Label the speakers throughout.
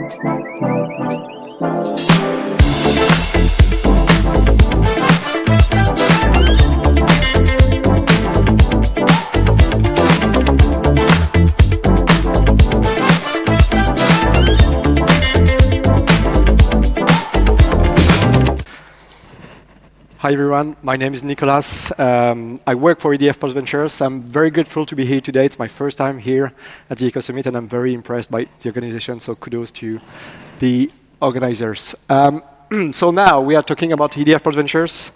Speaker 1: Hi everyone, my name is Nicolas. I work for EDF Post Ventures. I'm very grateful to be here today. It's my first time here at the Ecosummit and I'm very impressed by the organization, so kudos to the organizers. So now we are talking about EDF Post Ventures.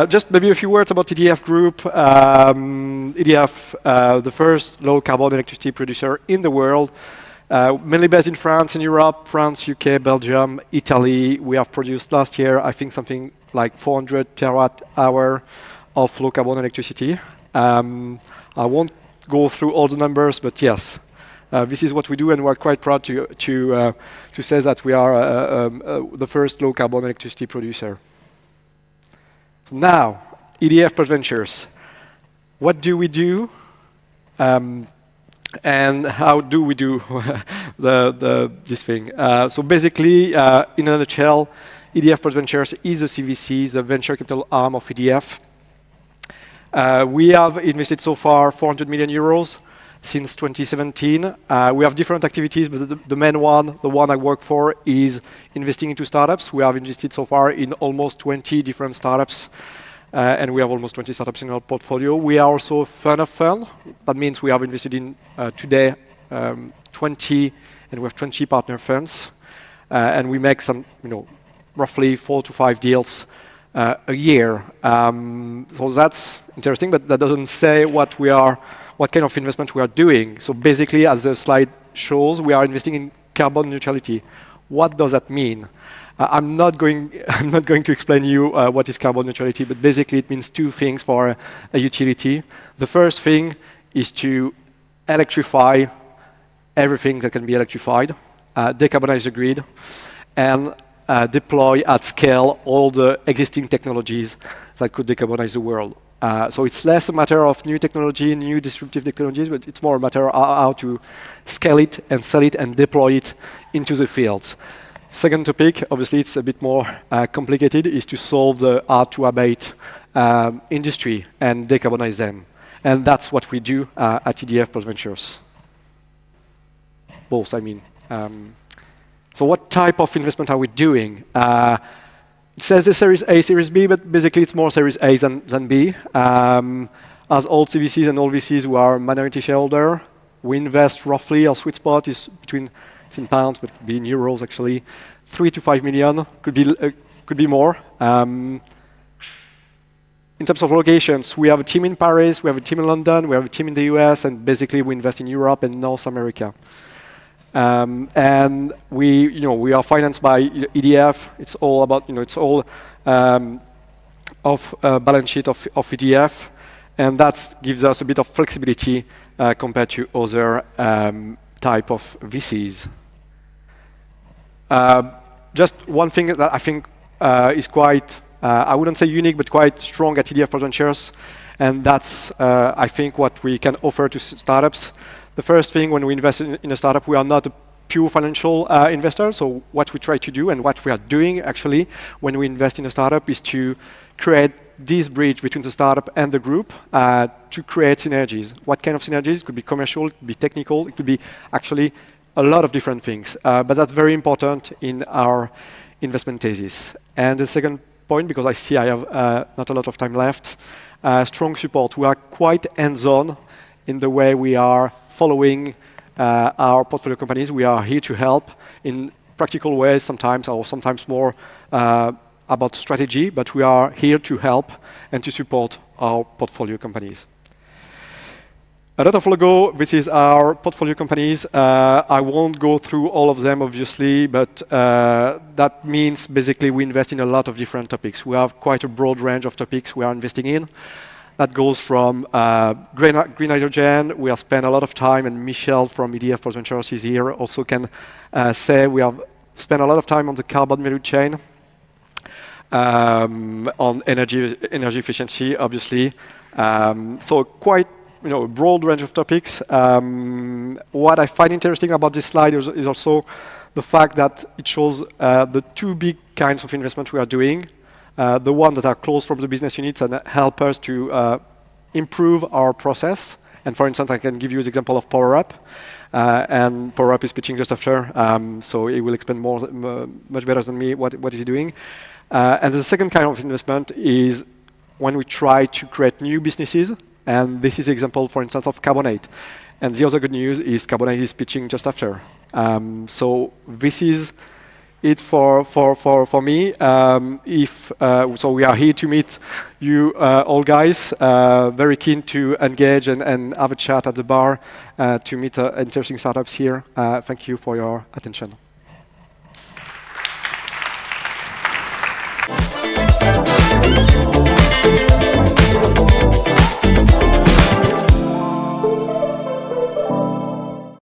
Speaker 1: Just maybe a few words about EDF Group. EDF, the first low-carbon electricity producer in the world, mainly based in France, in Europe, France, UK, Belgium, Italy. We have produced last year, I think, something like 400 terawatt-hour of low-carbon electricity. I won't go through all the numbers, but yes, this is what we do, and we're quite proud to say that we are the first low-carbon electricity producer. Now, EDF Post Ventures. What do we do? And how do we do this thing? So basically, in a nutshell, EDF Post Ventures is a CVC, the venture capital arm of EDF. We have invested so far 400 million euros since 2017. We have different activities, but the main one, the one I work for, is investing into startups. We have invested so far in almost 20 different startups. And we have almost 20 startups in our portfolio. We are also a fund of fund. That means we have invested in, today, 20, and we have 20 partner funds. And we make some, roughly 4 to 5 deals a year. So that's interesting, but that doesn't say what kind of investment we are doing. So basically, as the slide shows, we are investing in carbon neutrality. What does that mean? I'm not going to explain you what is carbon neutrality, but basically it means two things for a utility. The first thing is to electrify everything that can be electrified, decarbonize the grid, and deploy at scale all the existing technologies that could decarbonize the world. So it's less a matter of new technology, new disruptive technologies, but it's more a matter of how to scale it and sell it and deploy it into the fields. Second topic, obviously it's a bit more complicated, is to solve the hard-to-abate industry and decarbonize them. And that's what we do at EDF Post Ventures. Both, I mean. So what type of investment are we doing? It says a Series A, Series B, but basically it's more Series A than B. As all CVCs and all VCs, we are minority shareholder. We invest roughly, our sweet spot is between, it's in pounds, but could be in euros actually, 3 to 5 million, could be more. In terms of locations, we have a team in Paris, we have a team in London, we have a team in the US, and basically we invest in Europe and North America. And we are financed by EDF. It's all about, it's all of balance sheet of EDF, and that gives us a bit of flexibility compared to other type of VCs. Just one thing that I think is quite, I wouldn't say unique, but quite strong at EDF Post Ventures, and that's, I think, what we can offer to startups. The first thing, when we invest in a startup, we are not a pure financial investor. So what we try to do and what we are doing, actually, when we invest in a startup is to create this bridge between the startup and the group to create synergies. What kind of synergies? It could be commercial, it could be technical, it could be actually a lot of different things. But that's very important in our investment thesis. And the second point, because I see I have not a lot of time left, strong support. We are quite hands-on in the way we are following our portfolio companies. We are here to help in practical ways sometimes, or sometimes more about strategy, but we are here to help and to support our portfolio companies. A lot of logo, this is our portfolio companies. I won't go through all of them, obviously, but that means basically we invest in a lot of different topics. We have quite a broad range of topics we are investing in. That goes from green hydrogen. We have spent a lot of time, and Michel from EDF Post Ventures is here, also can say we have spent a lot of time on the carbon value chain, on energy efficiency, obviously. So quite a broad range of topics. What I find interesting about this slide is also the fact that it shows the two big kinds of investment we are doing. The one that are close from the business units and help us to improve our process. And for instance, I can give you the example of PowerUp. And PowerUp is pitching just after, so he will explain much better than me what is he doing. And the second kind of investment is when we try to create new businesses. And this is an example, for instance, of Carbonate. And the other good news is Carbonate is pitching just after. So this is it for me. So we are here to meet you all guys. Very keen to engage and have a chat at the bar to meet interesting startups here. Thank you for your attention.